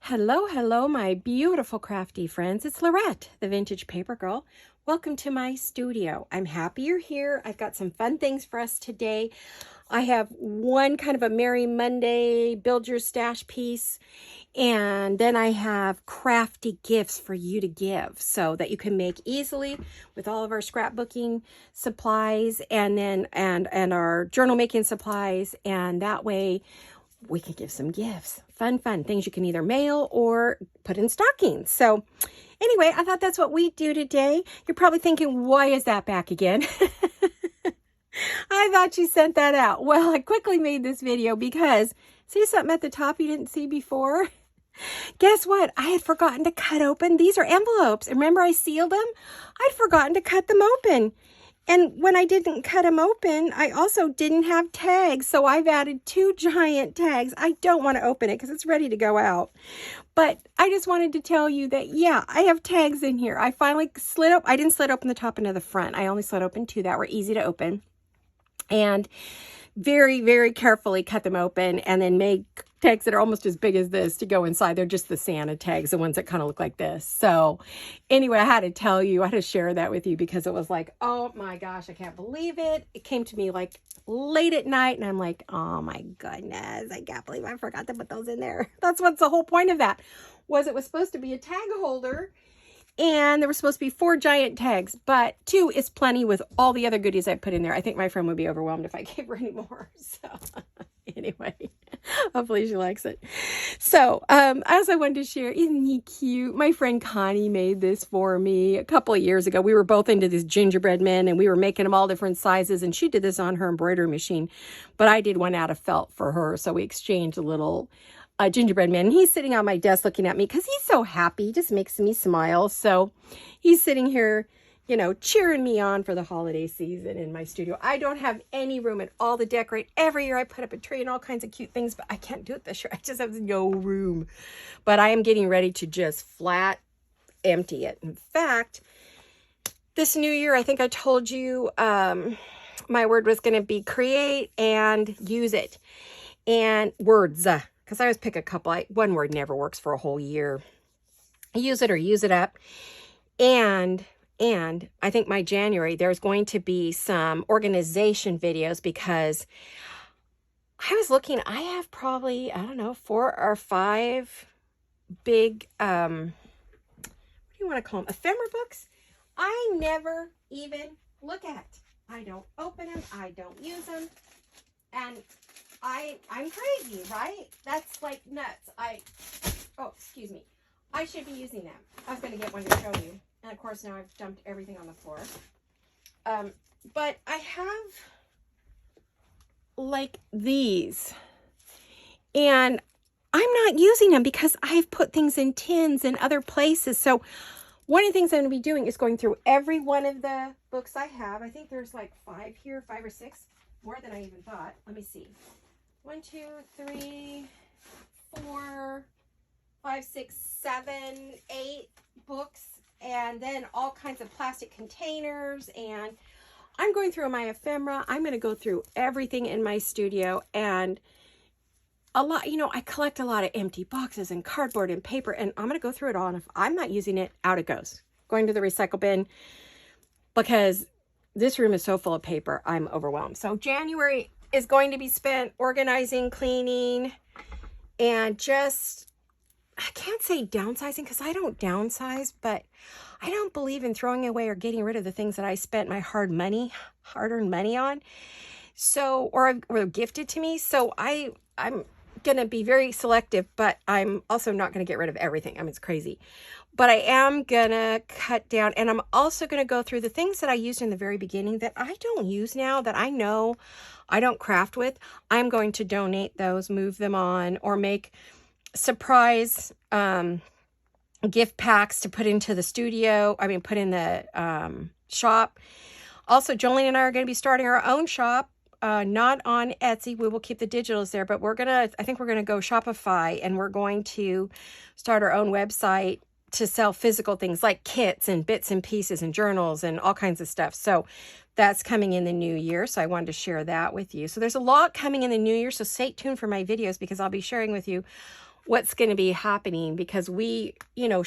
Hello, hello, my beautiful crafty friends. It's Laurette, the Vintage Paper Girl. Welcome to my studio. I'm happy you're here. I've got some fun things for us today. I have one kind of a Merry Monday build your stash piece, and then I have crafty gifts for you to give so that you can make easily with all of our scrapbooking supplies and then and our journal making supplies, and that way we can give some gifts. Fun things you can either mail or put in stockings. So anyway, I thought that's what we do today. You're probably thinking, why is that back again? I thought you sent that out. Well, I quickly made this video because, see something at the top you didn't see before? Guess what? I had forgotten to cut open. These are envelopes. Remember I sealed them? I'd forgotten to cut them open. And when I didn't cut them open, I also didn't have tags. So I've added 2 giant tags. I don't want to open it because it's ready to go out. But I just wanted to tell you that, yeah, I have tags in here. I finally slid open. I didn't slit open the top and the front. I only slid open 2 that were easy to open. And very, very carefully cut them open and then made tags that are almost as big as this to go inside. They're just the Santa tags, the ones that kind of look like this. So anyway, I had to tell you, I had to share that with you because it was like, oh my gosh, I can't believe it. It came to me like late at night and I'm like, oh my goodness, I can't believe I forgot to put those in there. That's what's the whole point of that was. It was supposed to be a tag holder. And there were supposed to be 4 giant tags, but 2 is plenty with all the other goodies I put in there. I think my friend would be overwhelmed if I gave her any more. So anyway, hopefully she likes it. So as I wanted to share, isn't he cute? My friend Connie made this for me a couple of years ago. We were both into these gingerbread men and we were making them all different sizes. And she did this on her embroidery machine, but I did one out of felt for her. So we exchanged a little gingerbread man. And he's sitting on my desk looking at me because he's so happy. He just makes me smile. So he's sitting here, you know, cheering me on for the holiday season in my studio. I don't have any room at all to decorate. Every year I put up a tree and all kinds of cute things, but I can't do it this year. I just have no room. But I am getting ready to just flat empty it. In fact, this new year, I think I told you my word was going to be create and use it. And words. Because I always pick a couple. One word never works for a whole year. Use it or use it up. And I think my January, there's going to be some organization videos because I was looking, I have probably, I don't know, 4 or 5 big, what do you want to call them? Ephemera books. I never even look at. I don't open them. I don't use them. And I'm crazy, right? That's like nuts. Oh, excuse me. I should be using them. I was going to get one to show you. And of course, now I've dumped everything on the floor. But I have like these. And I'm not using them because I've put things in tins and other places. So one of the things I'm going to be doing is going through every one of the books I have. I think there's like 5 here, 5 or 6. More than I even thought. Let me see. 1, 2, 3, 4, 5, 6, 7, 8 books, and then all kinds of plastic containers. And I'm going through my ephemera. I'm going to go through everything in my studio, and a lot, you know, I collect a lot of empty boxes and cardboard and paper, and I'm going to go through it all. And if I'm not using it, out it goes. Going to the recycle bin because this room is so full of paper, I'm overwhelmed. So January is going to be spent organizing, cleaning, and just, I can't say downsizing because I don't downsize, but I don't believe in throwing away or getting rid of the things that I spent my hard-earned money on. So, or gifted to me. So I'm going to be very selective, but I'm also not going to get rid of everything. I mean, it's crazy. But I am going to cut down, and I'm also going to go through the things that I used in the very beginning that I don't use now, that I know I don't craft with. I'm going to donate those, move them on, or make surprise gift packs to put into the studio. I mean, put in the shop. Also, Jolene and I are going to be starting our own shop. Not on Etsy. We will keep the digitals there, but I think we're going to go Shopify, and we're going to start our own website to sell physical things like kits and bits and pieces and journals and all kinds of stuff. So that's coming in the new year. So I wanted to share that with you. So there's a lot coming in the new year. So stay tuned for my videos because I'll be sharing with you what's going to be happening, because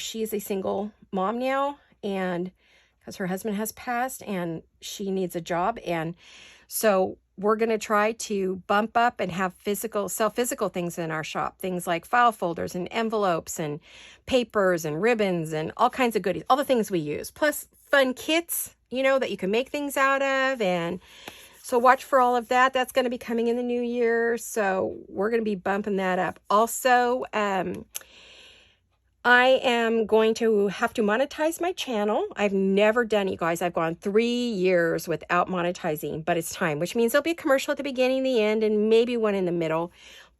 she's a single mom now, and because her husband has passed and she needs a job. And so we're going to try to bump up and have sell physical things in our shop. Things like file folders and envelopes and papers and ribbons and all kinds of goodies, all the things we use, plus fun kits, that you can make things out of. And so watch for all of that. That's going to be coming in the new year. So we're going to be bumping that up. Also, I am going to have to monetize my channel. I've never done it, you guys. I've gone 3 years without monetizing, but it's time, which means there'll be a commercial at the beginning, the end, and maybe one in the middle.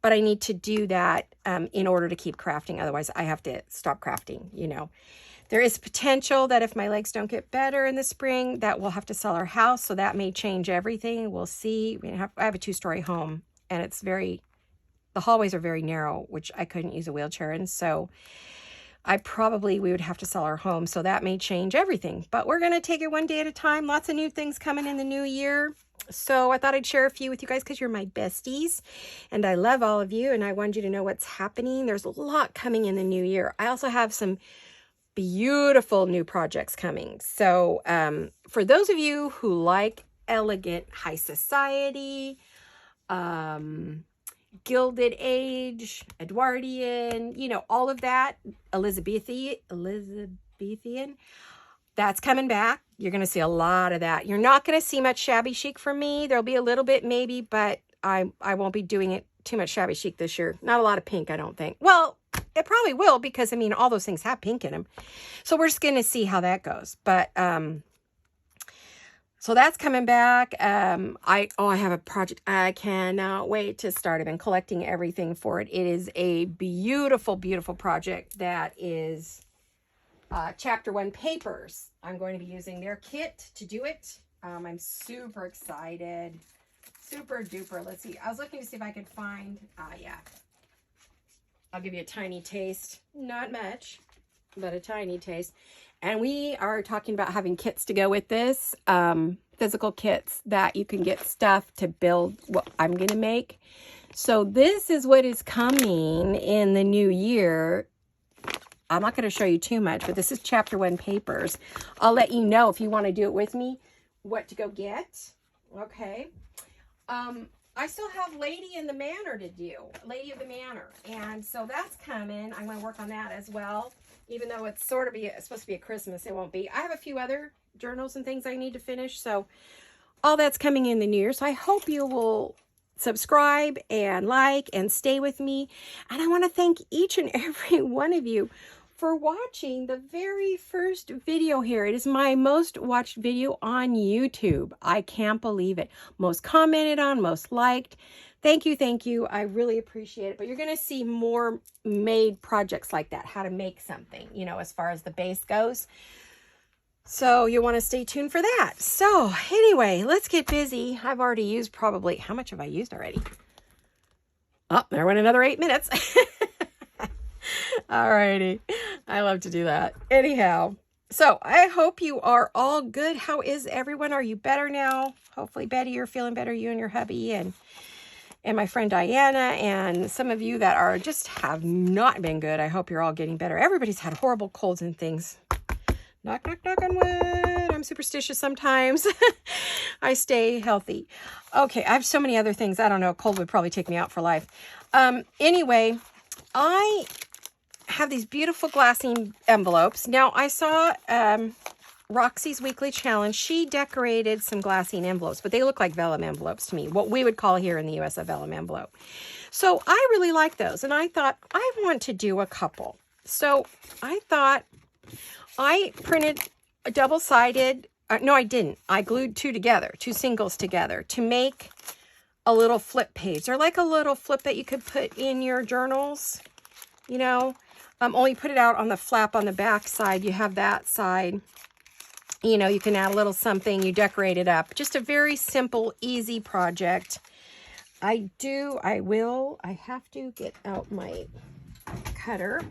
But I need to do that in order to keep crafting. Otherwise, I have to stop crafting, There is potential that if my legs don't get better in the spring, that we'll have to sell our house. So that may change everything. We'll see. I have a 2-story home, and the hallways are very narrow, which I couldn't use a wheelchair in. So we would have to sell our home. So that may change everything, but we're going to take it one day at a time. Lots of new things coming in the new year. So I thought I'd share a few with you guys because you're my besties and I love all of you. And I wanted you to know what's happening. There's a lot coming in the new year. I also have some beautiful new projects coming. So for those of you who like elegant high society, Gilded Age, Edwardian, all of that, Elizabethan, that's coming back. You're going to see a lot of that. You're not going to see much shabby chic from me. There'll be a little bit maybe, but I won't be doing it too much shabby chic this year. Not a lot of pink, I don't think. Well, it probably will because, all those things have pink in them. So we're just going to see how that goes. But, so that's coming back. I have a project. I cannot wait to start. I've been collecting everything for it. It is a beautiful, beautiful project that is Chapter 1 Papers. I'm going to be using their kit to do it. I'm super excited. Super duper. Let's see. I was looking to see if I could find, yeah. I'll give you a tiny taste. Not much, but a tiny taste. And we are talking about having kits to go with this, physical kits that you can get stuff to build what I'm going to make. So this is what is coming in the new year. I'm not going to show you too much, but this is Chapter 1 Papers. I'll let you know if you want to do it with me, what to go get. Okay. I still have Lady in the Manor to do, Lady of the Manor. And so that's coming. I'm going to work on that as well. Even though it's supposed to be a Christmas, it won't be. I have a few other journals and things I need to finish. So all that's coming in the new year. So I hope you will subscribe and like and stay with me. And I want to thank each and every one of you for watching the very first video here. It is my most watched video on YouTube. I can't believe it. Most commented on, most liked. Thank you, thank you. I really appreciate it. But you're going to see more made projects like that, how to make something, as far as the base goes. So you want to stay tuned for that. So anyway, let's get busy. I've already used probably, how much have I used already? Oh, there went another 8 minutes. Alrighty. I love to do that. Anyhow, so I hope you are all good. How is everyone? Are you better now? Hopefully, Betty, you're feeling better, you and your hubby and my friend Diana, and some of you that are just have not been good. I hope you're all getting better. Everybody's had horrible colds and things. Knock, knock, knock on wood. I'm superstitious sometimes. I stay healthy. Okay, I have so many other things. I don't know. A cold would probably take me out for life. Anyway, I have these beautiful Glassine envelopes. Now, I saw Roxy's weekly challenge. She decorated some Glassine envelopes, but they look like vellum envelopes to me, what we would call here in the U.S. a vellum envelope. So I really like those, and I thought I want to do a couple. So I thought I printed a double-sided, no, I didn't. I glued two singles together to make a little flip page. They're like a little flip that you could put in your journals, only put it out on the flap on the back side. You have that side. You can add a little something, you decorate it up. Just a very simple, easy project. I have to get out my cutter.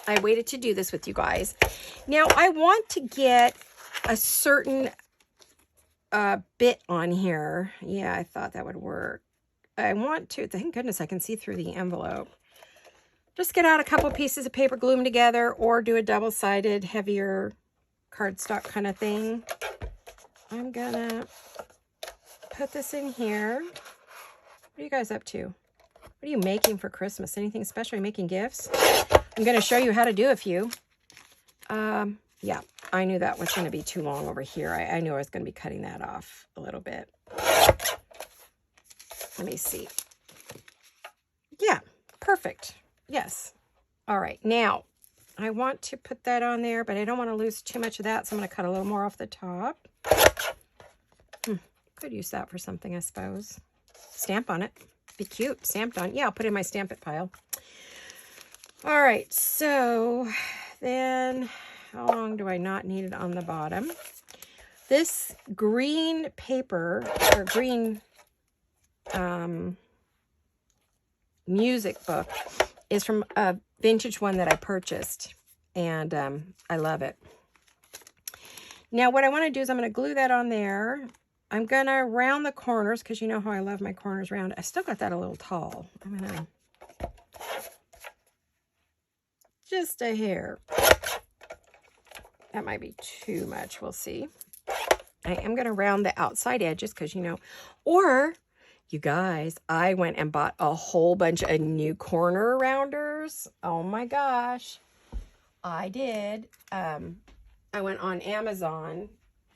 I waited to do this with you guys. Now, I want to get a certain bit on here. Yeah, I thought that would work. I want to, thank goodness I can see through the envelope. just get out a couple pieces of paper, glue them together, or do a double-sided, heavier cardstock kind of thing. I'm gonna put this in here. What are you guys up to? What are you making for Christmas? Anything special? Are you making gifts? I'm gonna show you how to do a few. Yeah, I knew that was gonna be too long over here. I knew I was gonna be cutting that off a little bit. Let me see. Yeah, perfect. Yes. All right, now I want to put that on there, but I don't want to lose too much of that, so I'm going to cut a little more off the top. Could use that for something, I suppose. Stamp on it. Be cute. Stamped on. Yeah, I'll put it in my Stamp It pile. All right, so then how long do I not need it on the bottom? This green paper, or green music book, is from a vintage one that I purchased, and I love it. Now what I want to do is I'm going to glue that on there. I'm going to round the corners, because you know how I love my corners round. I still got that a little tall. I'm going to just a hair. That might be too much. We'll see. I am going to round the outside edges, because you know, or you guys, I went and bought a whole bunch of new corner rounders. Oh my gosh. I did. I went on Amazon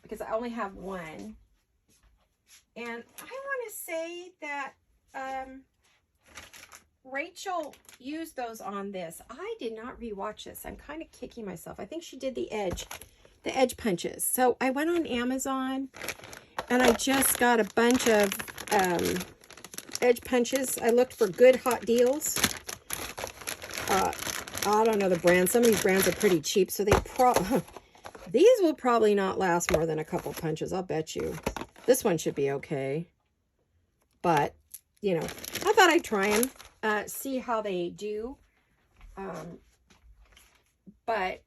because I only have one. And I want to say that Rachel used those on this. I did not rewatch this. I'm kind of kicking myself. I think she did the edge punches. So I went on Amazon and I just got a bunch of edge punches. I looked for good hot deals. I don't know the brand. Some of these brands are pretty cheap, so these will probably not last more than a couple punches, I'll bet you. This one should be okay. But, you know, I thought I'd try them, see how they do. But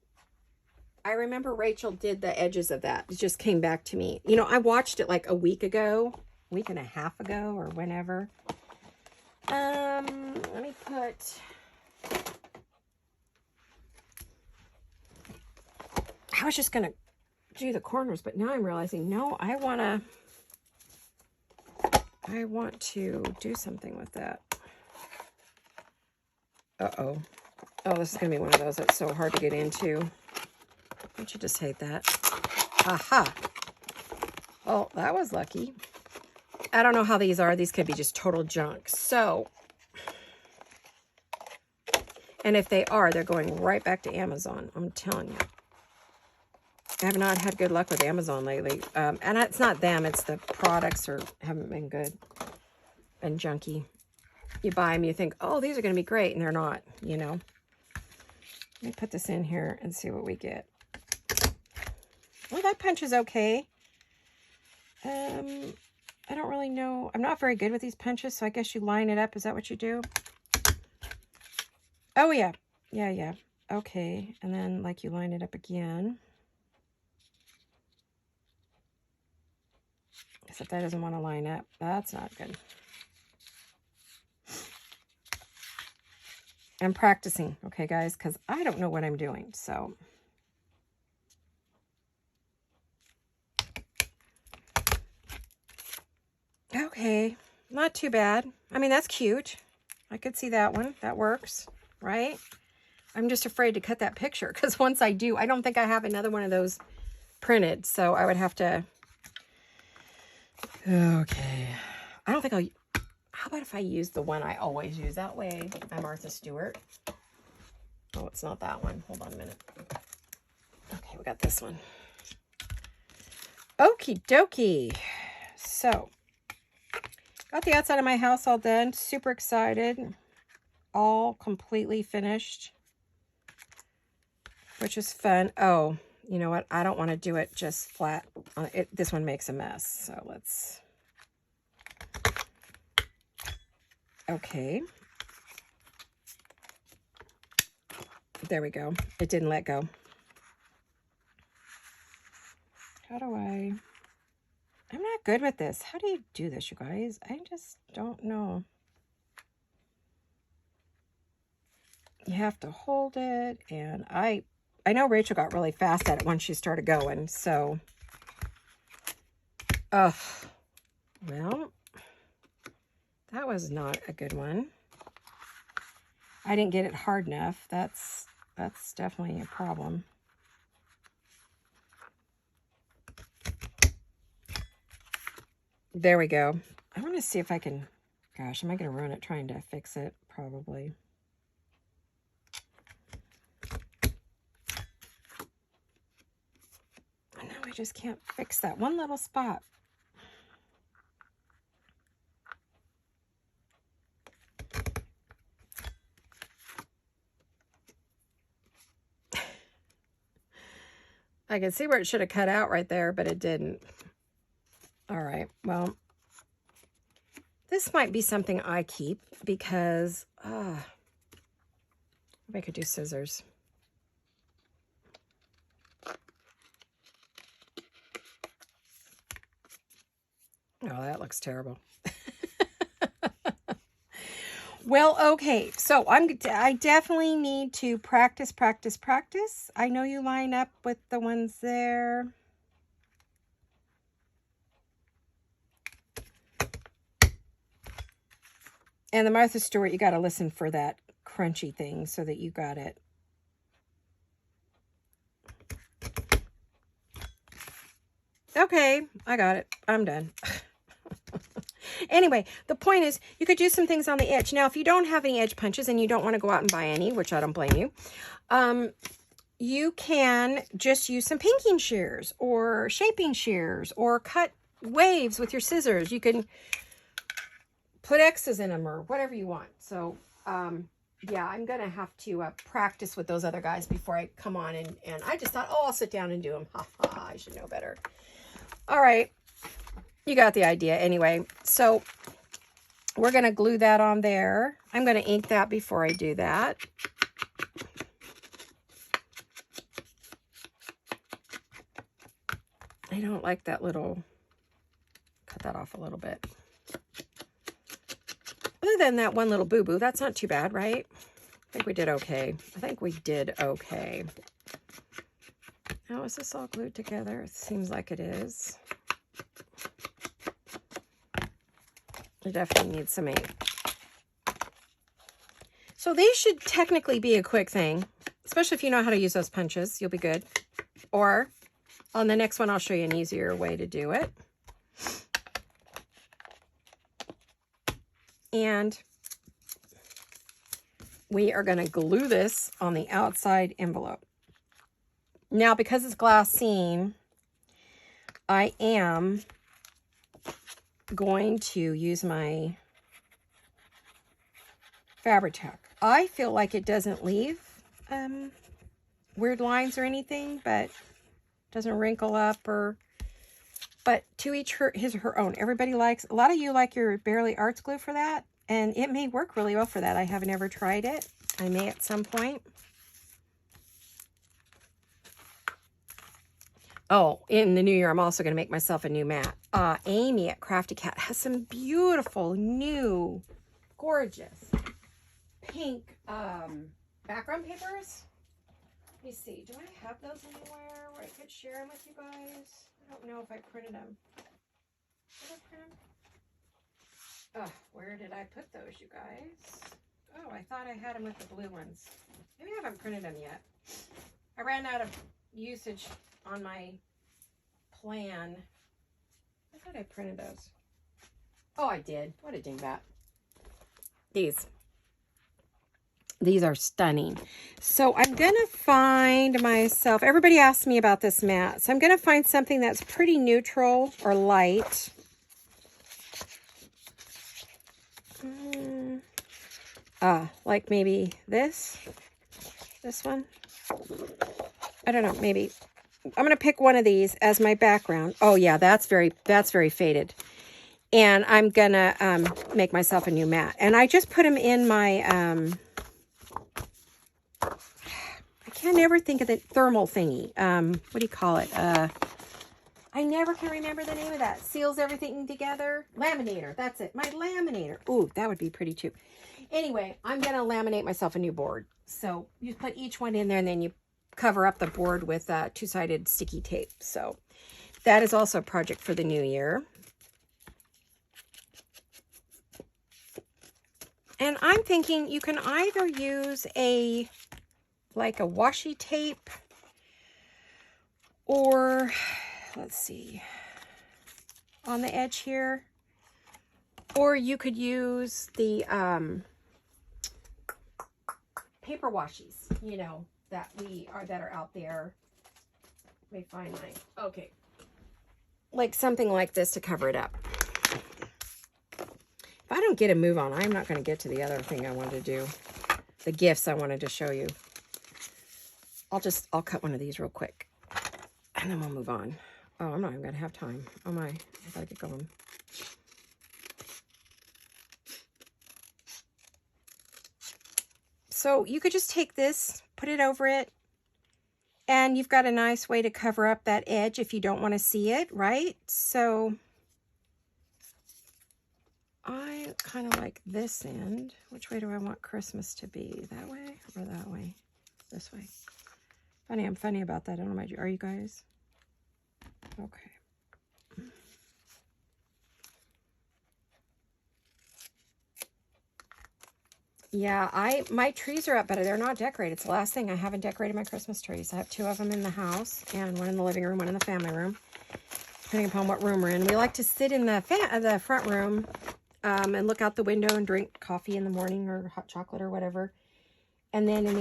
I remember Rachel did the edges of that. It just came back to me. You know, I watched it like a week and a half ago, or whenever. Let me put... I was just going to do the corners, but now I'm realizing, no, I want to do something with that. Uh-oh. Oh, this is going to be one of those that's so hard to get into. Don't you just hate that? Aha. Oh, that was lucky. I don't know how these are. These could be just total junk. So, and if they are, they're going right back to Amazon. I'm telling you. I have not had good luck with Amazon lately. And it's not them. It's the products haven't been good. And junky. You buy them, you think, oh, these are going to be great. And they're not, you know. Let me put this in here and see what we get. Well, that punch is okay. I don't really know. I'm not very good with these punches, so I guess you line it up. Is that what you do? Oh, yeah. Yeah. Okay. And then, like, you line it up again. Except that doesn't want to line up. That's not good. I'm practicing, okay, guys, because I don't know what I'm doing, so. Okay, not too bad. I mean, that's cute. I could see that one. That works, right? I'm just afraid to cut that picture, because once I do, I don't think I have another one of those printed, so I would have to... Okay. I don't think I'll... How about if I use the one I always use? That way, I'm Martha Stewart. Oh, it's not that one. Hold on a minute. Okay, we got this one. Okie dokie. So, got the outside of my house all done. Super excited. All completely finished. Which is fun. Oh, you know what? I don't want to do it just flat. This one makes a mess. So, let's... Okay. There we go. It didn't let go. How do I... I'm not good with this. How do you do this, you guys? I just don't know. you have to hold it. And I know Rachel got really fast at it once she started going. So, well, that was not a good one. I didn't get it hard enough. That's definitely a problem. There we go. I want to see if I can, gosh, am I going to ruin it trying to fix it? Probably. I know I just can't fix that one little spot. I can see where it should have cut out right there, but it didn't. All right, well, this might be something I keep because I could do scissors. Oh, that looks terrible. Well, okay, so I definitely need to practice. I know you line up with the ones there. And the Martha Stewart, you got to listen for that crunchy thing so that you got it. Okay, I got it. I'm done. Anyway, the point is you could do some things on the edge. Now, if you don't have any edge punches and you don't want to go out and buy any, which I don't blame you, you can just use some pinking shears or shaping shears or cut waves with your scissors. You can put X's in them or whatever you want. So, yeah, I'm going to have to practice with those other guys before I come on. And I just thought, oh, I'll sit down and do them. Ha ha, I should know better. All right. You got the idea anyway. So we're going to glue that on there. I'm going to ink that before I do that. I don't like that little, cut that off a little bit. Other than that one little boo-boo, that's not too bad, right? I think we did okay. Now, is this all glued together? It seems like it is. I definitely need some ink. So these should technically be a quick thing, especially if you know how to use those punches. You'll be good. Or on the next one, I'll show you an easier way to do it. And we are going to glue this on the outside envelope. Now, because it's glassine, I am going to use my Fabri-Tac. I feel like it doesn't leave weird lines or anything, but doesn't wrinkle up or, but to each his or her own. Everybody likes, a lot of you like your Barely Arts glue for that, and it may work really well for that. I haven't ever tried it. I may at some point. Oh, in the new year, I'm also going to make myself a new mat. Amy at Crafty Cat has some beautiful, new, gorgeous pink background papers. Let me see. Do I have those anywhere where I could share them with you guys? I don't know if I printed them. Did I print them? Oh, where did I put those, you guys? Oh, I thought I had them with the blue ones. Maybe I haven't printed them yet. I ran out of usage on my plan. I thought I printed those. Oh, I did. What a dingbat. These are stunning. So I'm going to find myself, everybody asked me about this mat, so I'm going to find something that's pretty neutral or light. Like maybe this one. I don't know, maybe. I'm going to pick one of these as my background. Oh yeah, that's very faded. And I'm going to make myself a new mat. And I just put them in my, I can't ever think of the thermal thingy. What do you call it? I never can remember the name of that. Seals everything together. Laminator, that's it. My laminator. Ooh, that would be pretty too. Anyway, I'm going to laminate myself a new board. So you put each one in there and then you cover up the board with two-sided sticky tape. So that is also a project for the new year. And I'm thinking you can either use like a washi tape, or let's see, on the edge here, or you could use the paper washies, you know, that are out there. Let me find mine. Okay. Like something like this to cover it up. If I don't get a move on, I'm not going to get to the other thing I wanted to do. The gifts I wanted to show you. I'll cut one of these real quick. And then we'll move on. Oh, I'm not even going to have time. Oh my, I got to get going. So you could just take this, put it over it, and you've got a nice way to cover up that edge if you don't want to see it, right? So I kind of like this end. Which way do I want Christmas to be? That way or that way? This way. Funny, I'm funny about that. I don't know about you. Are you guys? Okay. Yeah, my trees are up, but they're not decorated. It's the last thing. I haven't decorated my Christmas trees. I have 2 of them in the house, and one in the living room, one in the family room, depending upon what room we're in. We like to sit in the front room and look out the window and drink coffee in the morning or hot chocolate or whatever. And then in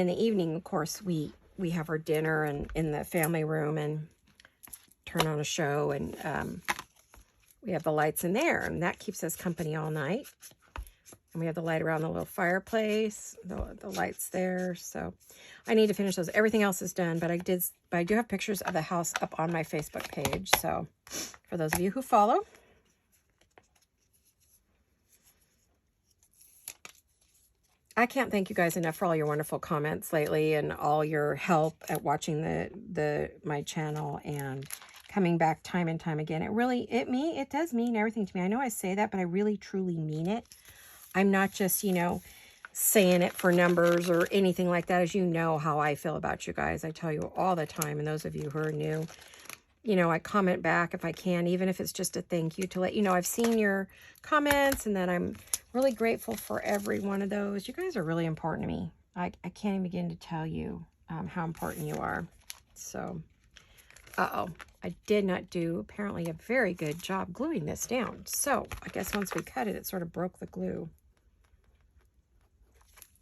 the evening, of course, we have our dinner and in the family room and turn on a show, and we have the lights in there, and that keeps us company all night. And we have the light around the little fireplace, the lights there. So I need to finish those. Everything else is done, but I do have pictures of the house up on my Facebook page. So for those of you who follow. I can't thank you guys enough for all your wonderful comments lately and all your help at watching my channel and coming back time and time again. It does mean everything to me. I know I say that, but I really truly mean it. I'm not just, saying it for numbers or anything like that. As you know how I feel about you guys. I tell you all the time, and those of you who are new, I comment back if I can, even if it's just a thank you to let you know I've seen your comments and that I'm really grateful for every one of those. You guys are really important to me. I can't even begin to tell you how important you are. So, I did not do apparently a very good job gluing this down. So I guess once we cut it, it sort of broke the glue.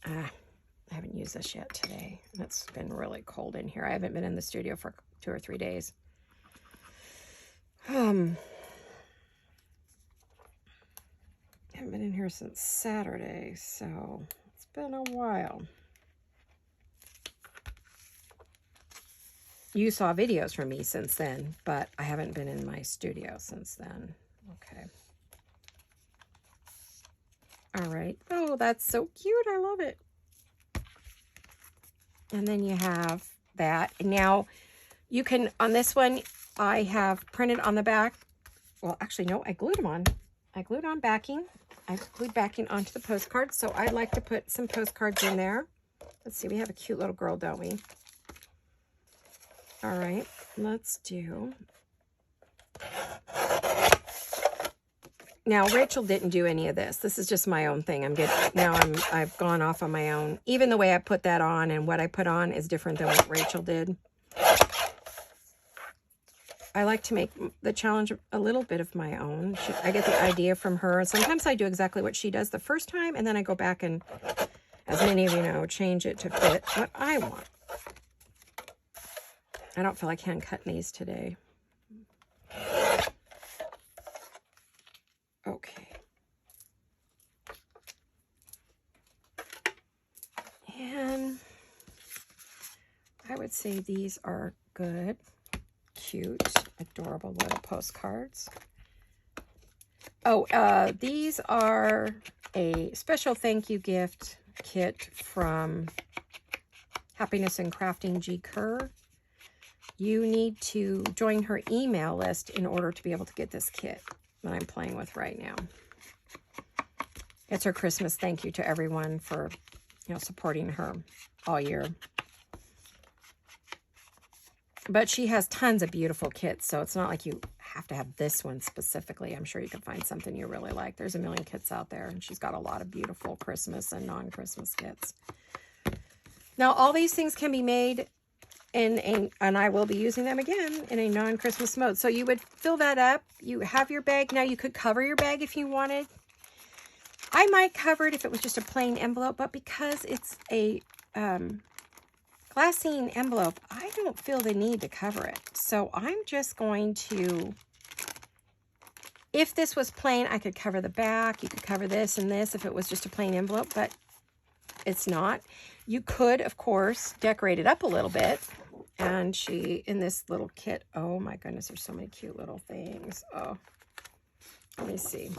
I haven't used this yet today. It's been really cold in here. I haven't been in the studio for 2 or 3 days. I haven't been in here since Saturday, so it's been a while. You saw videos from me since then, but I haven't been in my studio since then. Okay. All right. Oh, that's so cute. I love it. And then you have that. Now, you can, on this one, I have printed on the back. Well, actually, no, I glued them on. I glued on backing. I glued backing onto the postcard. So I'd like to put some postcards in there. Let's see. We have a cute little girl, don't we? All right. Let's do... Now, Rachel didn't do any of this. This is just my own thing. I've gone off on my own. Even the way I put that on and what I put on is different than what Rachel did. I like to make the challenge a little bit of my own. I get the idea from her. And sometimes I do exactly what she does the first time, and then I go back and, as many of you know, change it to fit what I want. I don't feel like hand cutting these today. Okay. And I would say these are good, cute, adorable little postcards. Oh, these are a special thank you gift kit from Happiness and Crafting G. Kerr. You need to join her email list in order to be able to get this kit that I'm playing with right now. It's her Christmas thank you to everyone for, you know, supporting her all year. But she has tons of beautiful kits, so it's not like you have to have this one specifically. I'm sure you can find something you really like. There's a million kits out there, and she's got a lot of beautiful Christmas and non-Christmas kits. Now, all these things can be made and I will be using them again in a non-Christmas mode. So you would fill that up. You have your bag. Now, you could cover your bag if you wanted. I might cover it if it was just a plain envelope, but because it's a Glassine envelope, I don't feel the need to cover it. So I'm just going to, if this was plain, I could cover the back. You could cover this and this if it was just a plain envelope, but it's not. You could, of course, decorate it up a little bit. And she, in this little kit, oh my goodness, there's so many cute little things. Oh, let me see.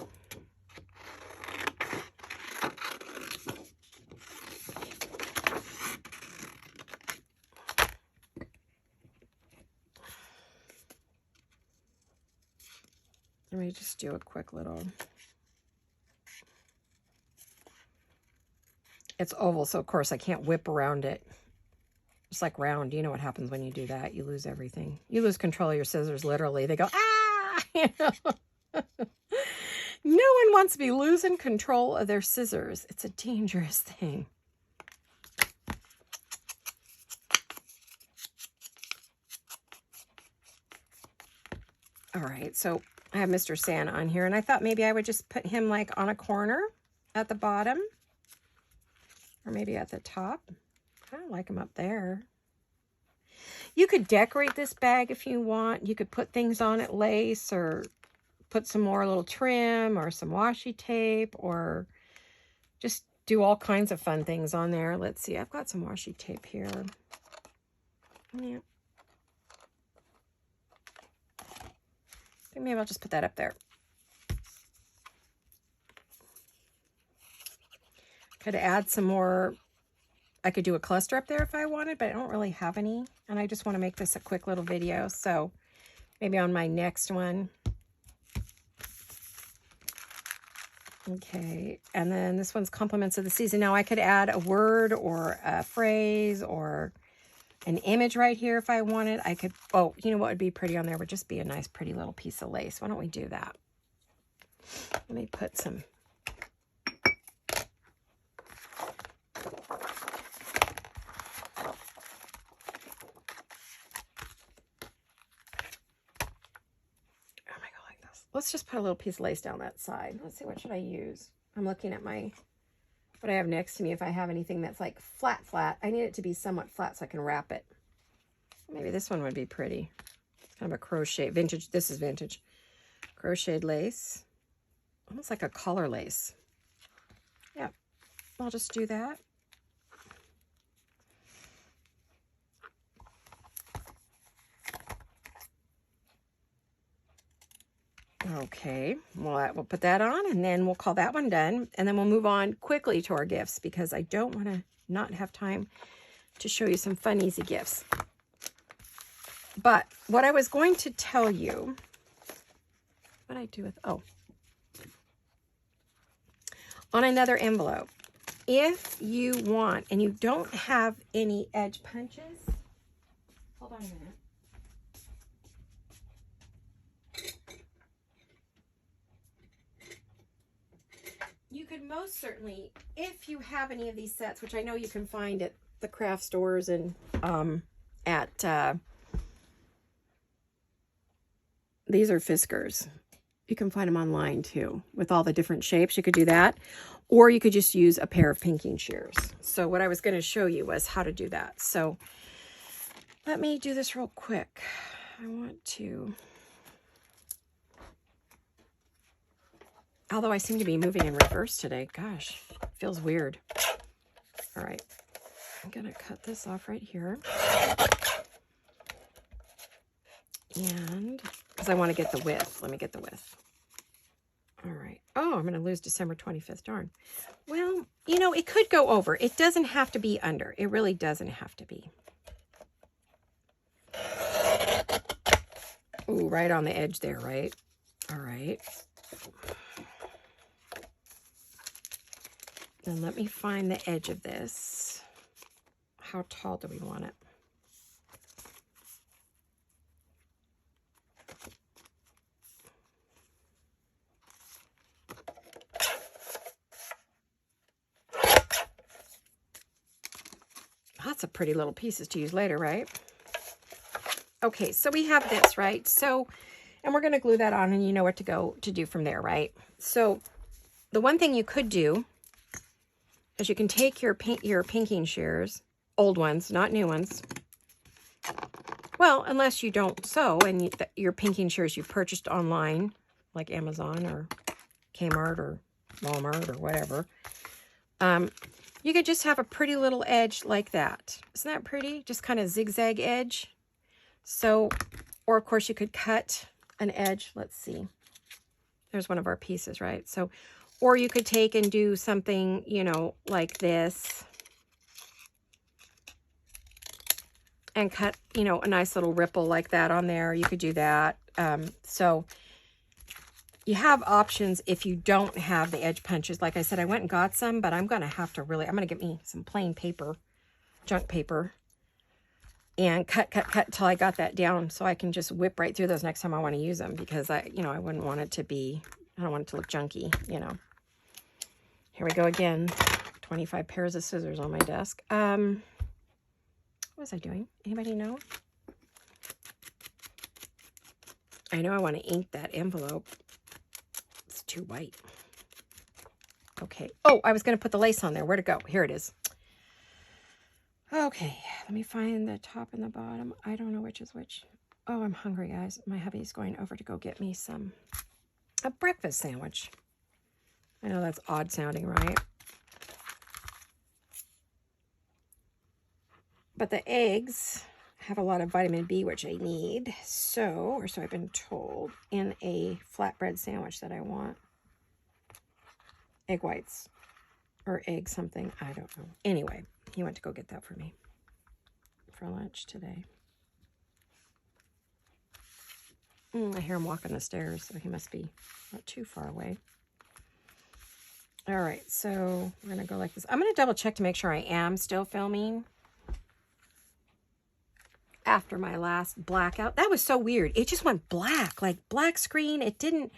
Let me just do a quick little. It's oval, so of course I can't whip around it. It's like round. You know what happens when you do that? You lose everything. You lose control of your scissors, literally. They go, ah! You know? No one wants to be losing control of their scissors. It's a dangerous thing. All right, so I have Mr. Santa on here, and I thought maybe I would just put him like on a corner at the bottom, or maybe at the top. I don't like him up there. You could decorate this bag if you want. You could put things on it, lace, or put some more little trim, or some washi tape, or just do all kinds of fun things on there. Let's see, I've got some washi tape here. Yeah. I think maybe I'll just put that up there. Could add some more. I could do a cluster up there if I wanted, but I don't really have any. And I just want to make this a quick little video. So maybe on my next one. Okay. And then this one's compliments of the season. Now I could add a word or a phrase or an image right here if I wanted. I could, oh, you know what would be pretty on there would just be a nice pretty little piece of lace. Why don't we do that? Let me put some. Let's just put a little piece of lace down that side. Let's see, what should I use? I'm looking at my, what I have next to me. If I have anything that's like flat, I need it to be somewhat flat so I can wrap it. Maybe this one would be pretty. It's kind of a crochet, vintage, this is vintage. Crocheted lace. Almost like a collar lace. Yeah, I'll just do that. Okay, well, we'll put that on, and then we'll call that one done, and then we'll move on quickly to our gifts because I don't want to not have time to show you some fun, easy gifts. But what I was going to tell you, what I do with, oh, on another envelope, if you want, and you don't have any edge punches, hold on a minute. You could most certainly, if you have any of these sets, which I know you can find at the craft stores and these are Fiskars. You can find them online too with all the different shapes. You could do that, or you could just use a pair of pinking shears. So what I was going to show you was how to do that. So let me do this real quick. I want to, although I seem to be moving in reverse today. Gosh, feels weird. All right, I'm going to cut this off right here. And because I want to get the width. Let me get the width. All right. Oh, I'm going to lose December 25th. Darn. Well, you know, it could go over. It doesn't have to be under. It really doesn't have to be. Ooh, right on the edge there, right? All right. Then let me find the edge of this. How tall do we want it? Lots of pretty little pieces to use later, right? Okay, so we have this, right? So, and we're going to glue that on, and you know what to do from there, right? So the one thing you could do is you can take your pinking shears, old ones, not new ones. Well, unless you don't sew and your pinking shears you purchased online, like Amazon or Kmart or Walmart or whatever. You could just have a pretty little edge like that. Isn't that pretty? Just kind of zigzag edge. So, or of course you could cut an edge. Let's see. There's one of our pieces, right? So, or you could take and do something, you know, like this. And cut, you know, a nice little ripple like that on there. You could do that. So you have options if you don't have the edge punches. Like I said, I went and got some, but I'm going to have to really, I'm going to get me some plain paper, junk paper, and cut until I got that down so I can just whip right through those next time I want to use them, because I wouldn't want it to be, I don't want it to look junky, you know. Here we go again. 25 pairs of scissors on my desk. What was I doing? Anybody know? I know I want to ink that envelope. It's too white. Okay. Oh, I was going to put the lace on there. Where'd it go? Here it is. Okay. Let me find the top and the bottom. I don't know which is which. Oh, I'm hungry, guys. My hubby's going over to go get me a breakfast sandwich. I know that's odd sounding, right? But the eggs have a lot of vitamin B, which I need. So I've been told, in a flatbread sandwich that I want. Egg whites or egg something. I don't know. Anyway, he went to go get that for me for lunch today. I hear him walking the stairs, so he must be not too far away. All right, so we're going to go like this. I'm going to double check to make sure I am still filming. After my last blackout. That was so weird. It just went black, like black screen. It didn't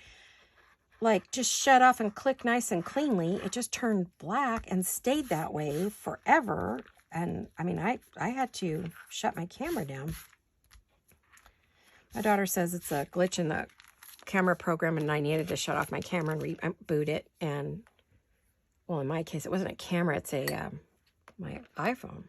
like just shut off and click nice and cleanly. It just turned black and stayed that way forever. And I mean, I had to shut my camera down. My daughter says it's a glitch in the camera program, and I needed to shut off my camera and reboot it. And well, in my case, it wasn't a camera. It's a my iPhone.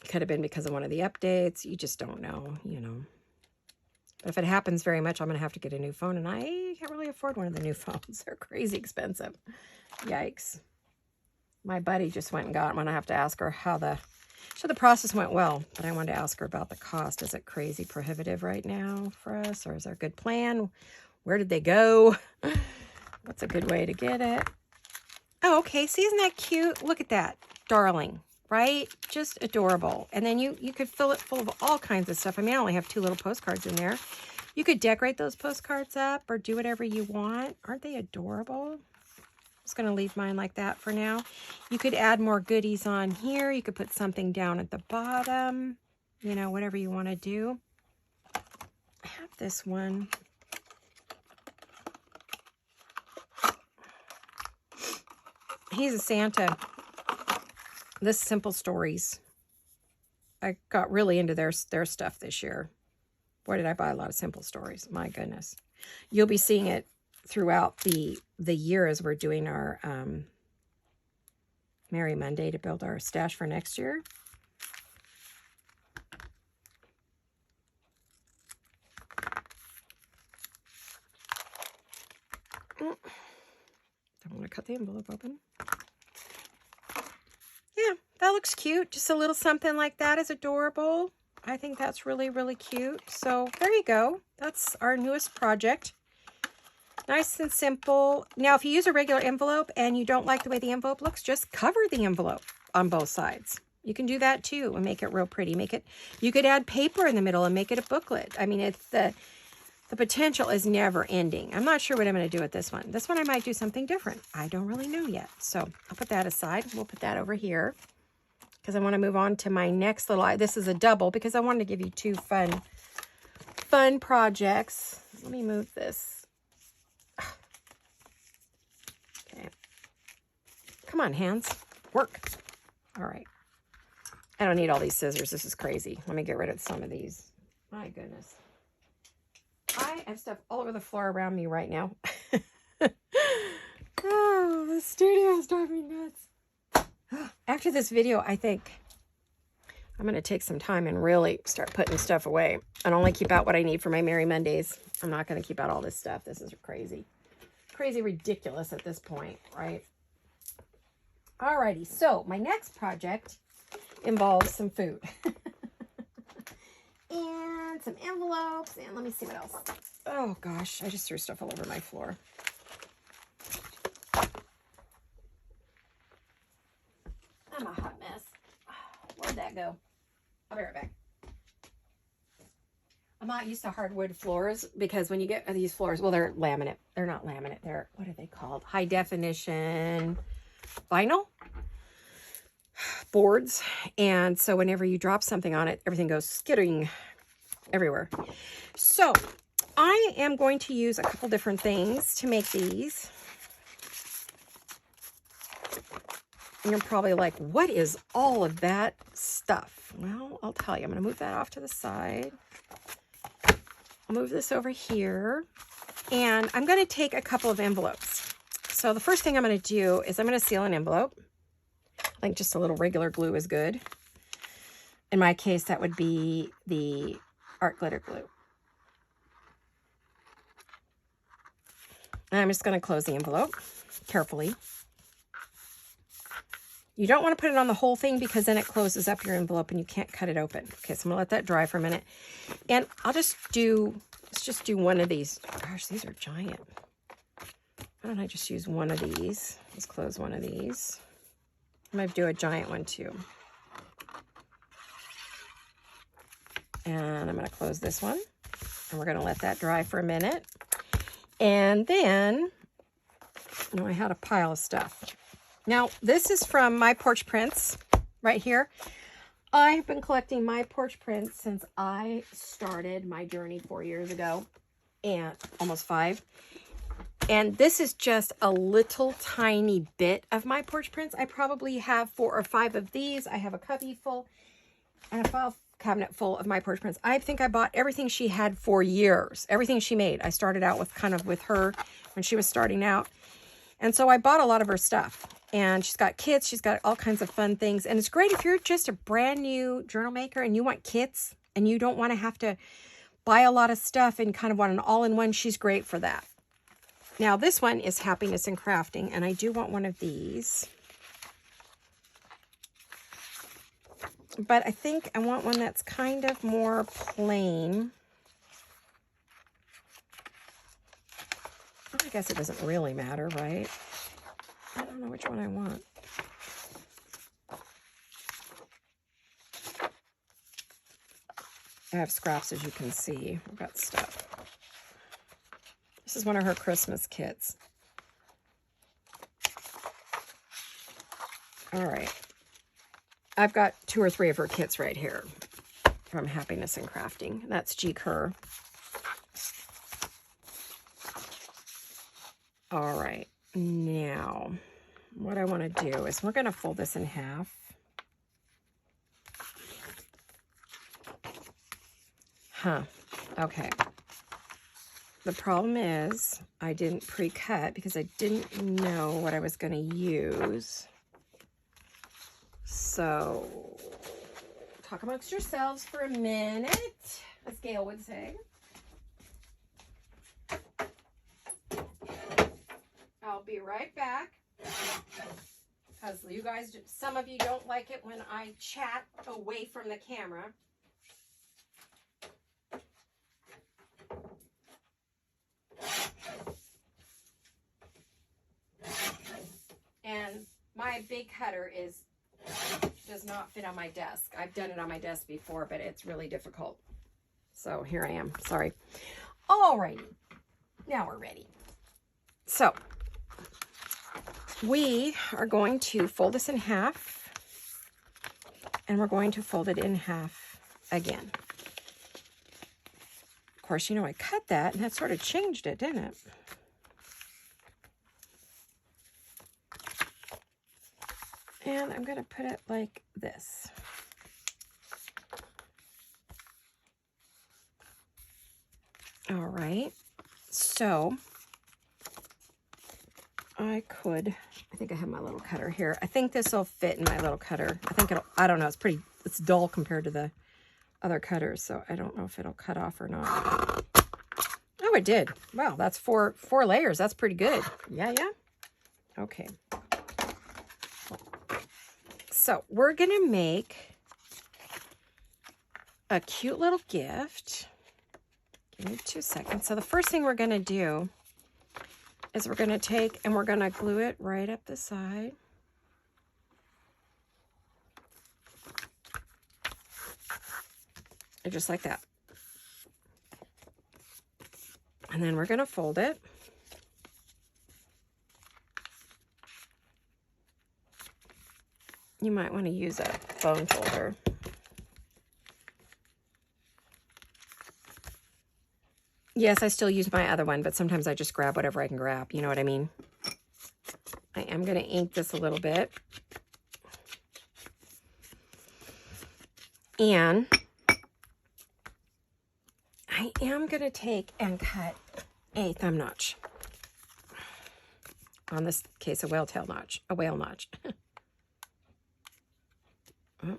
Could have been because of one of the updates. You just don't know, you know. But if it happens very much, I'm going to have to get a new phone. And I can't really afford one of the new phones. They're crazy expensive. Yikes. My buddy just went and got one. I have to ask her how the process went well. But I wanted to ask her about the cost. Is it crazy prohibitive right now for us? Or is there a good plan? Where did they go? What's a good way to get it? Oh, okay. See, isn't that cute? Look at that. Darling. Right? Just adorable. And then you could fill it full of all kinds of stuff. I mean, I only have 2 little postcards in there. You could decorate those postcards up or do whatever you want. Aren't they adorable? I'm just going to leave mine like that for now. You could add more goodies on here. You could put something down at the bottom. You know, whatever you want to do. I have this one. He's a Santa. This Simple Stories. I got really into their stuff this year. Boy, did I buy a lot of Simple Stories. My goodness. You'll be seeing it throughout the year as we're doing our Merry Monday to build our stash for next year. Don't want to cut the envelope open. Yeah, that looks cute. Just a little something like that is adorable. I think that's really, really cute. So there you go. That's our newest project. Nice and simple. Now, if you use a regular envelope and you don't like the way the envelope looks, just cover the envelope on both sides. You can do that too and make it real pretty. You could add paper in the middle and make it a booklet. I mean, The potential is never ending. I'm not sure what I'm going to do with this one. This one I might do something different. I don't really know yet. So I'll put that aside. We'll put that over here because I want to move on to my next little, this is a double because I wanted to give you two fun projects. Let me move this. Okay. Come on, hands. Work. All right. I don't need all these scissors. This is crazy. Let me get rid of some of these. My goodness. I have stuff all over the floor around me right now. Oh, the studio is driving me nuts. After this video, I think I'm going to take some time and really start putting stuff away and only keep out what I need for my Merry Mondays. I'm not going to keep out all this stuff. This is crazy. Crazy ridiculous at this point, right? Alrighty, so my next project involves some food. And some envelopes, and let me see what else. Oh gosh, I just threw stuff all over my floor. I'm a hot mess. Where'd that go? I'll be right back. I'm not used to hardwood floors because when you get these floors, well, they're laminate. They're not laminate. They're, what are they called? High definition vinyl boards. And so whenever you drop something on it, everything goes skittering everywhere. So I am going to use a couple different things to make these. And you're probably like, what is all of that stuff? Well, I'll tell you. I'm going to move that off to the side. I'll move this over here. And I'm going to take a couple of envelopes. So the first thing I'm going to do is I'm going to seal an envelope. I think just a little regular glue is good. In my case, that would be the art glitter glue. And I'm just going to close the envelope carefully. You don't want to put it on the whole thing because then it closes up your envelope and you can't cut it open. Okay, so I'm going to let that dry for a minute. And let's just do one of these. Gosh, these are giant. Why don't I just use one of these? Let's close one of these. I'm going to do a giant one too. And I'm going to close this one. And we're going to let that dry for a minute. And then, I had a pile of stuff. Now, this is from My Porch Prints right here. I've been collecting My Porch Prints since I started my journey 4 years ago. And almost 5. And this is just a little tiny bit of My Porch Prints. I probably have 4 or 5 of these. I have a cubby full and a file cabinet full of My Porch Prints. I think I bought everything she had for years. Everything she made. I started out with her when she was starting out. And so I bought a lot of her stuff. And she's got kits. She's got all kinds of fun things. And it's great if you're just a brand new journal maker and you want kits and you don't want to have to buy a lot of stuff and kind of want an all-in-one. She's great for that. Now, this one is Happiness in Crafting, and I do want one of these. But I think I want one that's kind of more plain. I guess it doesn't really matter, right? I don't know which one I want. I have scraps, as you can see. I've got stuff. This is one of her Christmas kits. All right. I've got 2 or 3 of her kits right here from Happiness in Crafting. That's G. Kerr. All right. Now, what I want to do is we're going to fold this in half. Okay. The problem is I didn't pre-cut because I didn't know what I was going to use. So, talk amongst yourselves for a minute, as Gail would say. I'll be right back. Because you guys, some of you don't like it when I chat away from the camera. And my big cutter does not fit on my desk. I've done it on my desk before, but it's really difficult. So here I am. Sorry. Alrighty, now we're ready. So we are going to fold this in half, and we're going to fold it in half again. Of course, you know, I cut that, and that sort of changed it, didn't it? And I'm going to put it like this. All right, so I think I have my little cutter here. I think this will fit in my little cutter. I don't know, it's dull compared to the other cutters, so I don't know if it'll cut off or not. Oh, it did. Wow, that's four layers. That's pretty good. Yeah. Okay. So we're going to make a cute little gift. Give me 2 seconds. So the first thing we're going to do is we're going to take and we're going to glue it right up the side. And just like that. And then we're going to fold it. You might want to use a bone folder. Yes, I still use my other one, but sometimes I just grab whatever I can grab. You know what I mean? I am going to ink this a little bit. And I am going to take and cut a thumb notch. On this case, a whale notch. Oh.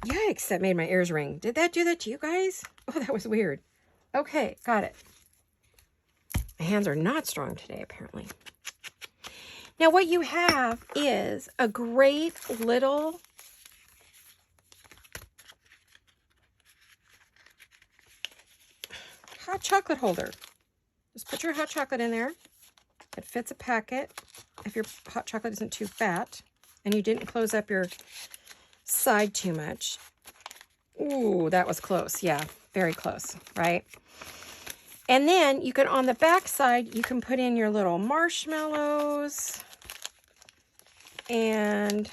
Yikes, that made my ears ring. Did that do that to you guys? Oh, that was weird. Okay, got it. My hands are not strong today, apparently. Now, what you have is a great little hot chocolate holder. Just put your hot chocolate in there. It fits a packet if your hot chocolate isn't too fat and you didn't close up your side too much. Ooh, that was close. Yeah, very close, right? And then you can, on the back side, you can put in your little marshmallows. And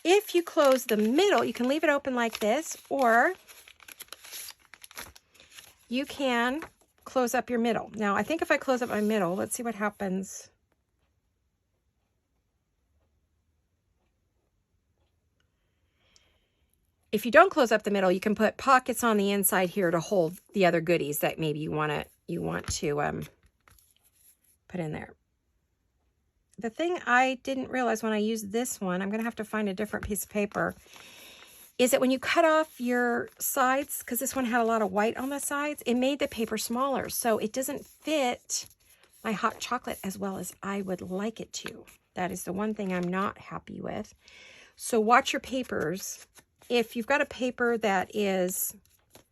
if you close the middle, you can leave it open like this, or you can close up your middle. Now, I think if I close up my middle, let's see what happens. If you don't close up the middle, you can put pockets on the inside here to hold the other goodies that maybe you want to put in there. The thing I didn't realize when I used this one, I'm going to have to find a different piece of paper, is that when you cut off your sides, because this one had a lot of white on the sides, it made the paper smaller. So it doesn't fit my hot chocolate as well as I would like it to. That is the one thing I'm not happy with. So watch your papers. If you've got a paper that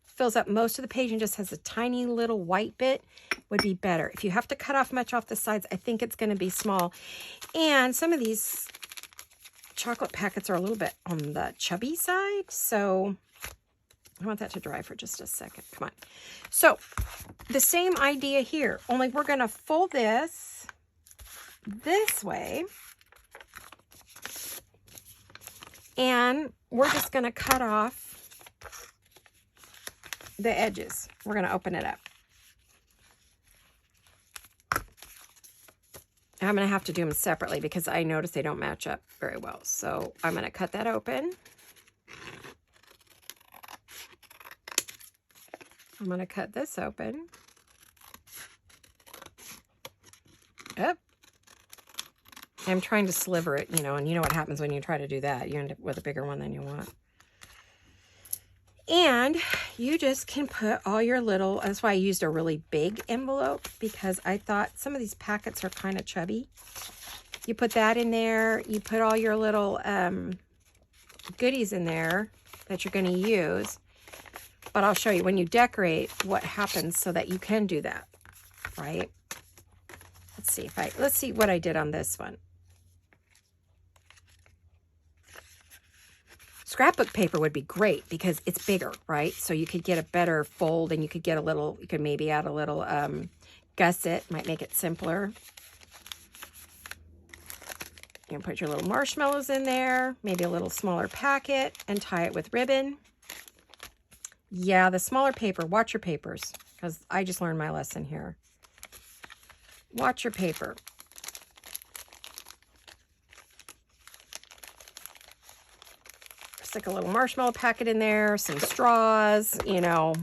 fills up most of the page and just has a tiny little white bit, would be better. If you have to cut off much off the sides, I think it's going to be small. And some of these chocolate packets are a little bit on the chubby side, so I want that to dry for just a second. Come on. So the same idea here, only we're going to fold this way, and we're just going to cut off the edges. We're going to open it up. I'm going to have to do them separately because I noticed they don't match up very well. So I'm going to cut that open. I'm going to cut this open. Up. I'm trying to sliver it, you know, and you know what happens when you try to do that. You end up with a bigger one than you want. And you just can put all your little, that's why I used a really big envelope, because I thought some of these packets are kind of chubby. You put that in there, you put all your little goodies in there that you're going to use. But I'll show you when you decorate what happens so that you can do that, right? Let's see what I did on this one. Scrapbook paper would be great because it's bigger, right? So you could get a better fold, and you could get a little, you could maybe add a little gusset, might make it simpler. You can put your little marshmallows in there, maybe a little smaller packet, and tie it with ribbon. Yeah, the smaller paper, watch your papers, because I just learned my lesson here. Watch your paper. Stick a little marshmallow packet in there, some straws, you know,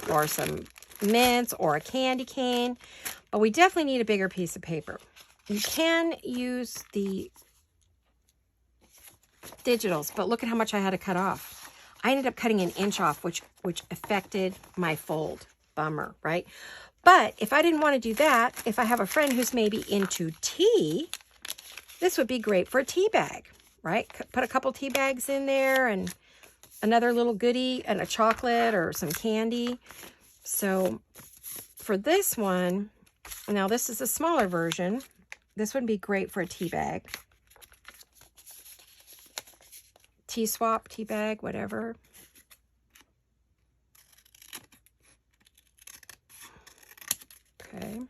or some mints or a candy cane. But we definitely need a bigger piece of paper. You can use the digitals, but look at how much I had to cut off. I ended up cutting an inch off, which affected my fold. Bummer, right? But if I didn't want to do that, if I have a friend who's maybe into tea, this would be great for a tea bag. Right? Put a couple tea bags in there and another little goodie and a chocolate or some candy. So for this one, now this is a smaller version. This would be great for a tea bag. Tea swap, tea bag, whatever. Okay.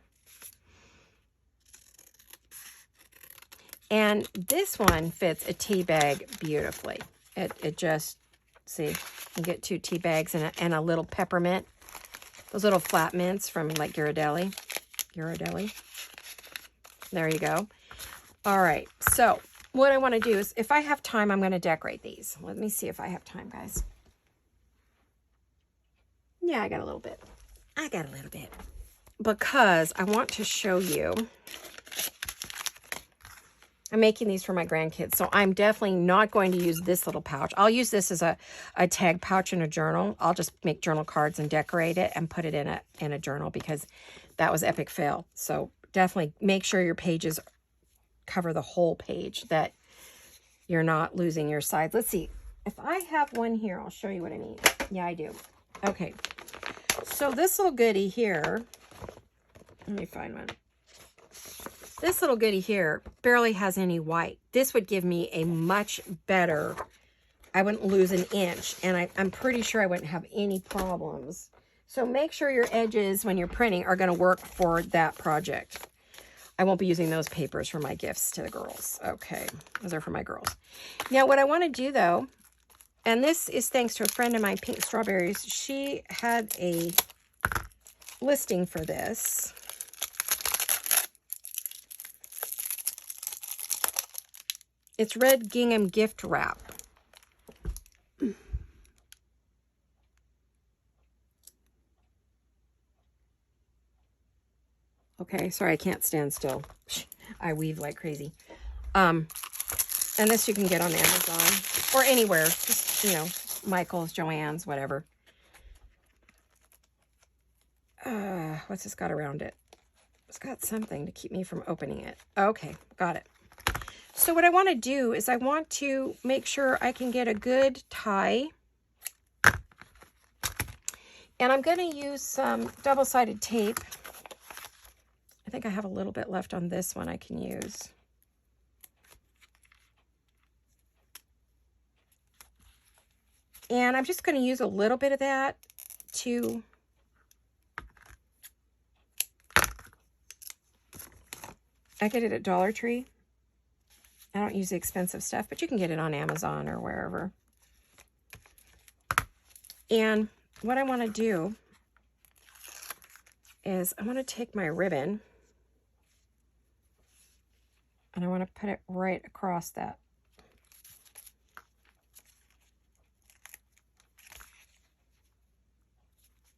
And this one fits a tea bag beautifully. It just, see, you get 2 tea bags and a little peppermint. Those little flat mints from like Ghirardelli. There you go. All right, so what I want to do is, if I have time, I'm going to decorate these. Let me see if I have time, guys. Yeah, I got a little bit. Because I want to show you. I'm making these for my grandkids, so I'm definitely not going to use this little pouch. I'll use this as a tag pouch in a journal. I'll just make journal cards and decorate it and put it in a journal, because that was epic fail. So definitely make sure your pages cover the whole page, that you're not losing your sides. Let's see. If I have one here, I'll show you what I mean. Yeah, I do. Okay. So this little goodie here, let me find one. This little goodie here barely has any white. This would give me a much better, I wouldn't lose an inch, and I'm pretty sure I wouldn't have any problems. So make sure your edges, when you're printing, are going to work for that project. I won't be using those papers for my gifts to the girls. Okay, those are for my girls. Now what I want to do though, and this is thanks to a friend of mine, Pink Strawberries, she had a listing for this. It's red gingham gift wrap. Okay, sorry, I can't stand still. I weave like crazy. And this you can get on Amazon or anywhere. Just, you know, Michael's, Joann's, whatever. What's this got around it? It's got something to keep me from opening it. Okay, got it. So what I want to do is I want to make sure I can get a good tie. And I'm going to use some double-sided tape. I think I have a little bit left on this one I can use. And I'm just going to use a little bit of that to I get it at Dollar Tree. I don't use the expensive stuff, but you can get it on Amazon or wherever. And what I want to do is I want to take my ribbon and I want to put it right across that.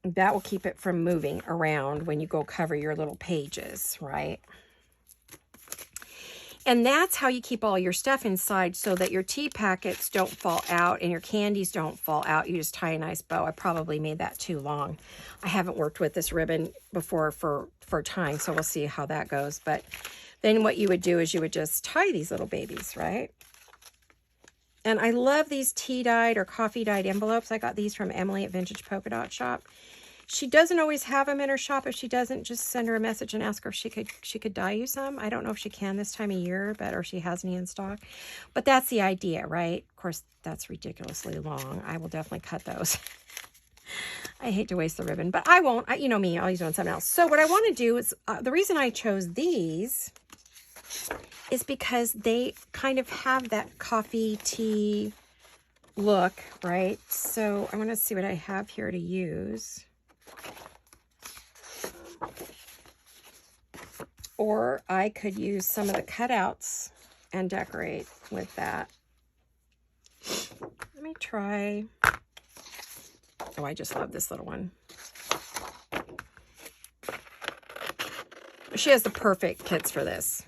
That will keep it from moving around when you go cover your little pages, right? And that's how you keep all your stuff inside so that your tea packets don't fall out and your candies don't fall out. You just tie a nice bow. I probably made that too long. I haven't worked with this ribbon before for time, so we'll see how that goes. But then what you would do is you would just tie these little babies, right? And I love these tea-dyed or coffee-dyed envelopes. I got these from Emily at Vintage Polka Dot Shop. She doesn't always have them in her shop. If she doesn't, just send her a message and ask her if she could dye you some. I don't know if she can this time of year, or if she has any in stock. But that's the idea, right? Of course, that's ridiculously long. I will definitely cut those. I hate to waste the ribbon, but I won't. You know me, I'll use it on something else. So what I want to do is, the reason I chose these is because they kind of have that coffee tea look, right? So I want to see what I have here to use. Or I could use some of the cutouts and decorate with that. Let me try. Oh, I just love this little one. She has the perfect kits for this.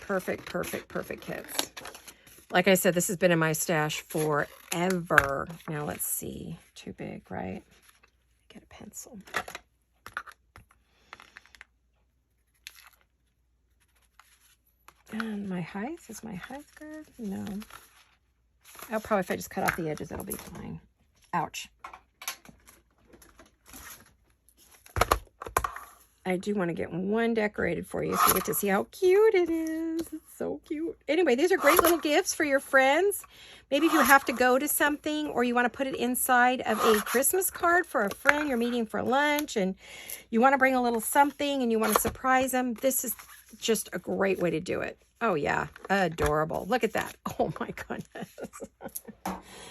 Perfect, perfect, perfect kits. Like I said, this has been in my stash forever. Now let's see. Too big, right? Get a pencil. And my height, is my height good? No. I'll probably, if I just cut off the edges, it'll be fine. Ouch. I do want to get one decorated for you so you get to see how cute it is. It's so cute. Anyway, these are great little gifts for your friends. Maybe if you have to go to something or you want to put it inside of a Christmas card for a friend you're meeting for lunch and you want to bring a little something and you want to surprise them, this is just a great way to do it. Oh yeah, adorable. Look at that. Oh my goodness.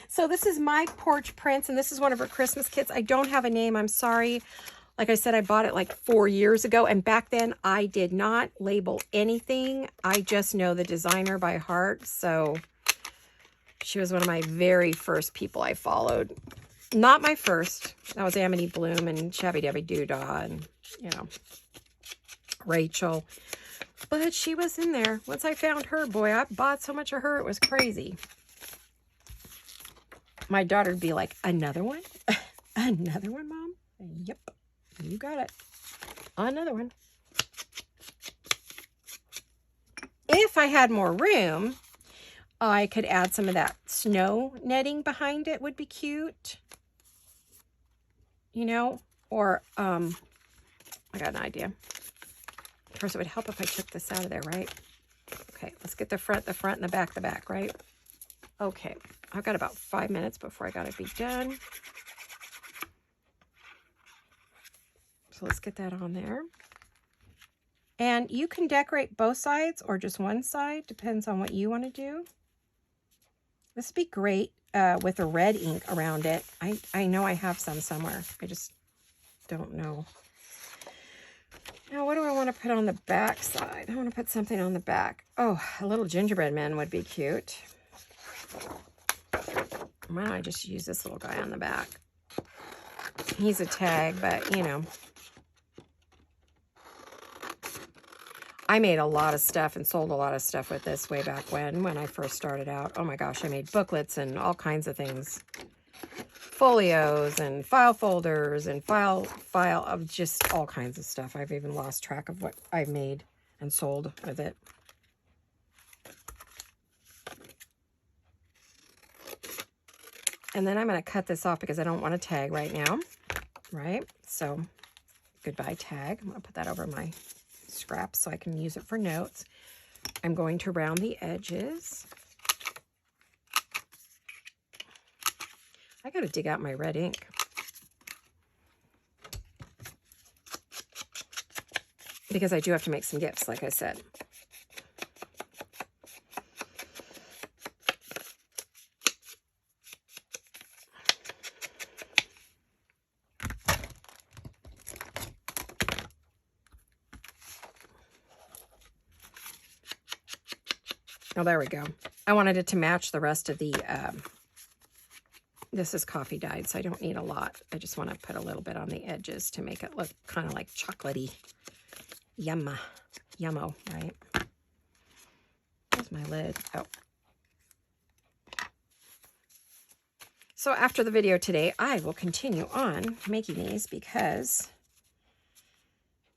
So this is My Porch Prince, and this is one of her Christmas kits. I don't have a name, I'm sorry. Like I said, I bought it like 4 years ago, and back then I did not label anything. I just know the designer by heart, so she was one of my very first people I followed. Not my first. That was Amity Bloom and Shabby Dabby Doodah and, you know, Rachel. But she was in there. Once I found her, boy, I bought so much of her, it was crazy. My daughter would be like, another one? Another one, Mom? Yep. You got it. Another one. If I had more room, I could add some of that snow netting behind it. Would be cute. You know? Or, I got an idea. Of course, it would help if I took this out of there, right? Okay, let's get the front, and the back, right? Okay, I've got about 5 minutes before I gotta be done. So let's get that on there. And you can decorate both sides or just one side. Depends on what you want to do. This would be great with a red ink around it. I know I have some somewhere. I just don't know. Now, what do I want to put on the back side? I want to put something on the back. Oh, a little gingerbread man would be cute. Why don't I just use this little guy on the back? He's a tag, but, you know. I made a lot of stuff and sold a lot of stuff with this way back when I first started out. Oh my gosh, I made booklets and all kinds of things. Folios and file folders and file of just all kinds of stuff. I've even lost track of what I've made and sold with it. And then I'm going to cut this off because I don't want to tag right now, right? So, goodbye tag. I'm going to put that over my scraps so I can use it for notes. I'm going to round the edges. I got to dig out my red ink. Because I do have to make some gifts, like I said. Oh, there we go. I wanted it to match the rest of the, this is coffee dyed, so I don't need a lot. I just want to put a little bit on the edges to make it look kind of like chocolatey. Yummo, right? Where's my lid? Oh. So after the video today, I will continue on making these because,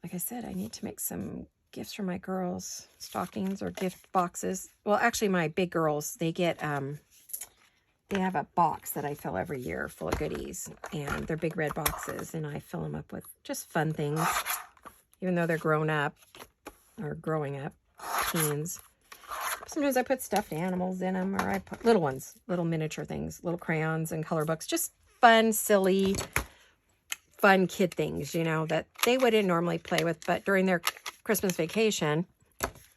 like I said, I need to make some gifts for my girls, stockings or gift boxes. Well, actually my big girls, they get they have a box that I fill every year full of goodies, and they're big red boxes, and I fill them up with just fun things, even though they're grown up or growing up, teens. Sometimes I put stuffed animals in them, or I put little ones, little miniature things, little crayons and color books, just fun, silly, fun kid things, you know, that they wouldn't normally play with. But during their Christmas vacation,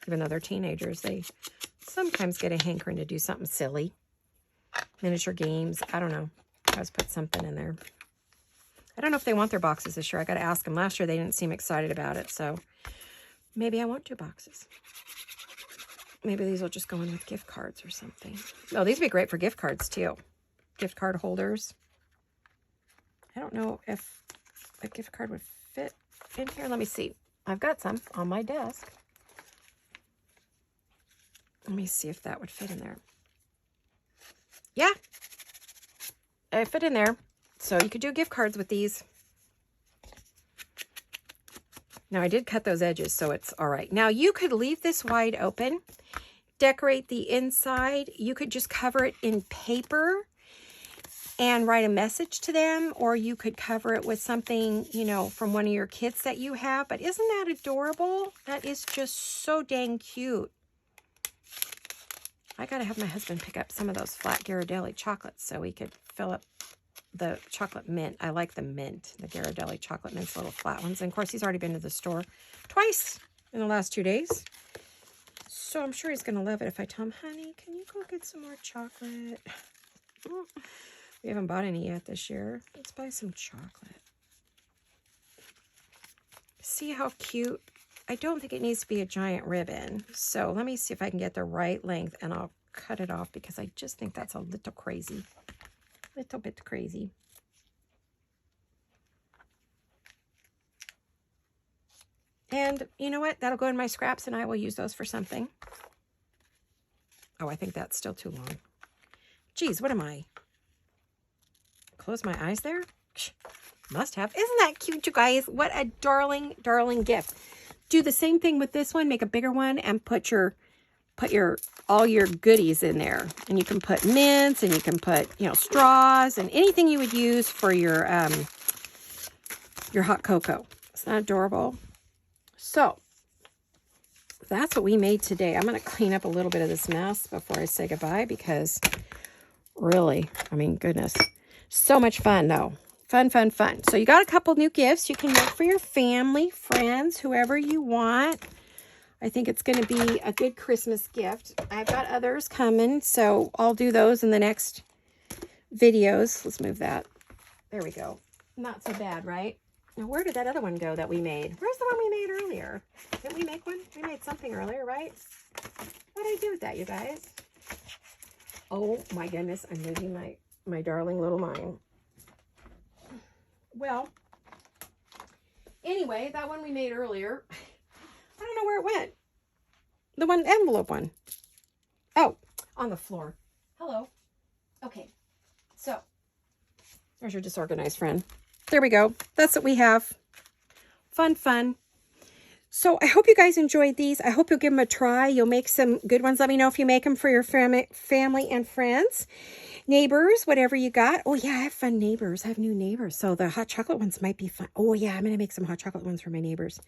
even though they're teenagers, they sometimes get a hankering to do something silly. Miniature games. I don't know. I always put something in there. I don't know if they want their boxes this year. I got to ask them. Last year, they didn't seem excited about it. So maybe I want 2 boxes. Maybe these will just go in with gift cards or something. Oh, these would be great for gift cards, too. Gift card holders. I don't know if a gift card would fit in here. Let me see. I've got some on my desk. Let me see if that would fit in there. Yeah, it fit in there. So you could do gift cards with these. Now, I did cut those edges, so it's all right. Now, you could leave this wide open, decorate the inside. You could just cover it in paper and write a message to them, or you could cover it with something, you know, from one of your kits that you have. But isn't that adorable? That is just so dang cute. I got to have my husband pick up some of those flat Ghirardelli chocolates so we could fill up the chocolate mint. I like the mint, the Ghirardelli chocolate mints, little flat ones. And of course, he's already been to the store twice in the last 2 days. So I'm sure he's going to love it if I tell him, honey, can you go get some more chocolate? We haven't bought any yet this year. Let's buy some chocolate. See how cute? I don't think it needs to be a giant ribbon. So let me see if I can get the right length, and I'll cut it off because I just think that's a little crazy. Little bit crazy. And you know what? That'll go in my scraps, and I will use those for something. Oh, I think that's still too long. Geez, what am I? Close my eyes there? Must have. Isn't that cute, you guys? What a darling, darling gift. Do the same thing with this one. Make a bigger one and put all your goodies in there. And you can put mints, and you can put, you know, straws and anything you would use for your hot cocoa. Isn't that adorable? So that's what we made today. I'm going to clean up a little bit of this mess before I say goodbye, because really, I mean, goodness, so much fun though. Fun, fun, fun. So you got a couple new gifts you can make for your family, friends, whoever you want. I think it's going to be a good Christmas gift. I've got others coming, so I'll do those in the next videos. Let's move that. There we go. Not so bad, right? Now, where did that other one go that we made? Where's the one we made earlier? Didn't we make one? We made something earlier, right? What did I do with that, you guys? Oh, my goodness. I'm losing my darling little mind. Well, anyway, that one we made earlier, I don't know where it went. The one envelope one. Oh, on the floor. Hello. Okay. So, there's your disorganized friend. There we go. That's what we have. Fun, fun. So, I hope you guys enjoyed these. I hope you'll give them a try. You'll make some good ones. Let me know if you make them for your family and friends. Neighbors, whatever you got. Oh, yeah, I have fun neighbors. I have new neighbors. So the hot chocolate ones might be fun. Oh, yeah, I'm going to make some hot chocolate ones for my neighbors.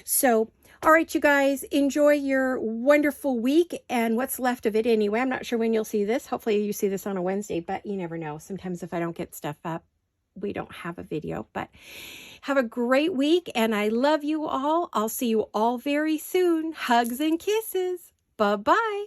So, all right, you guys, enjoy your wonderful week and what's left of it anyway. I'm not sure when you'll see this. Hopefully you see this on a Wednesday, but you never know. Sometimes if I don't get stuff up, we don't have a video. But have a great week, and I love you all. I'll see you all very soon. Hugs and kisses. Bye-bye.